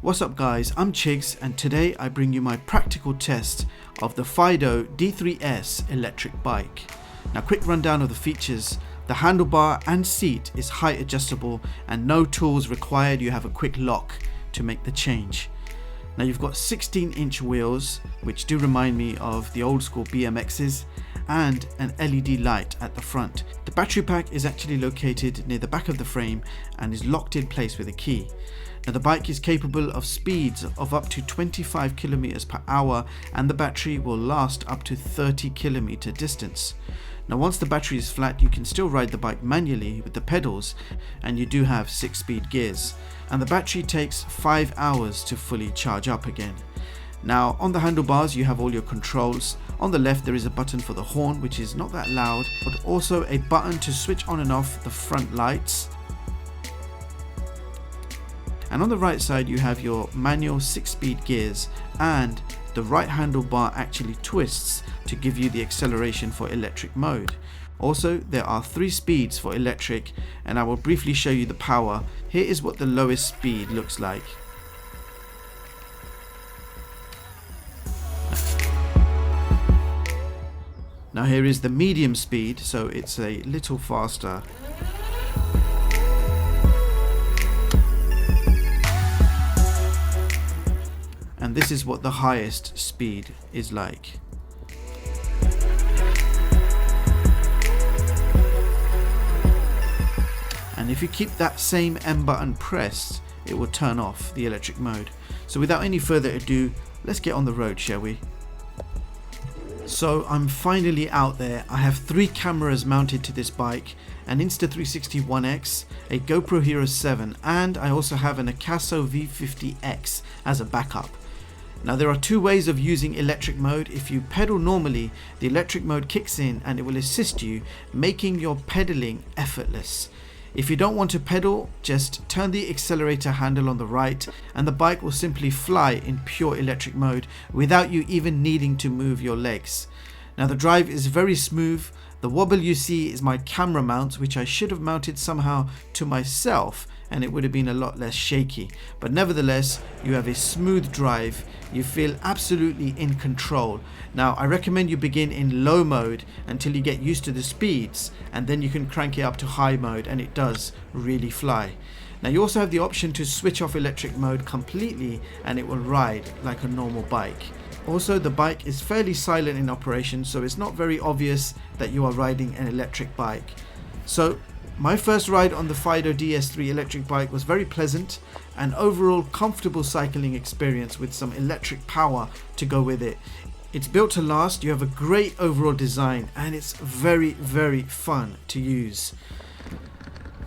What's up guys, I'm Chigs and today I bring you my practical test of the FIIDO D3S electric bike. Now quick rundown of the features. The handlebar and seat is height adjustable and no tools required, you have a quick lock to make the change. Now you've got 16-inch wheels which do remind me of the old school BMXs and an LED light at the front. The battery pack is actually located near the back of the frame and is locked in place with a key. Now the bike is capable of speeds of up to 25 kilometers per hour and the battery will last up to 30 kilometer distance. Now once the battery is flat you can still ride the bike manually with the pedals and you do have 6-speed gears and the battery takes 5 hours to fully charge up again. Now on the handlebars you have all your controls. On the left there is a button for the horn which is not that loud, but also a button to switch on and off the front lights. And on the right side you have your manual 6-speed gears and the right handlebar actually twists to give you the acceleration for electric mode. Also there are 3 speeds for electric and I will briefly show you the power. Here is what the lowest speed looks like. Now here is the medium speed, so it's a little faster. And this is what the highest speed is like. And if you keep that same M button pressed, it will turn off the electric mode. So without any further ado, let's get on the road, shall we? So I'm finally out there. I have 3 cameras mounted to this bike, an Insta360 One X, a GoPro Hero 7, and I also have an Akaso V50 X as a backup. Now there are 2 ways of using electric mode. If you pedal normally, the electric mode kicks in and it will assist you, making your pedaling effortless. If you don't want to pedal, just turn the accelerator handle on the right and the bike will simply fly in pure electric mode without you even needing to move your legs. Now the drive is very smooth. The wobble you see is my camera mount, which I should have mounted somehow to myself and it would have been a lot less shaky. But nevertheless, you have a smooth drive. You feel absolutely in control. Now I recommend you begin in low mode until you get used to the speeds and then you can crank it up to high mode and it does really fly. Now you also have the option to switch off electric mode completely and it will ride like a normal bike. Also the bike is fairly silent in operation, so it's not very obvious that you are riding an electric bike. So my first ride on the FIIDO DS3 electric bike was very pleasant, an overall comfortable cycling experience with some electric power to go with it. It's built to last, you have a great overall design and it's very fun to use.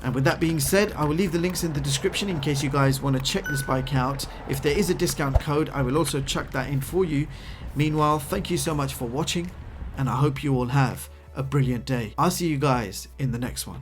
And with that being said, I will leave the links in the description in case you guys want to check this bike out. If there is a discount code, I will also chuck that in for you. Meanwhile, thank you so much for watching and I hope you all have a brilliant day. I'll see you guys in the next one.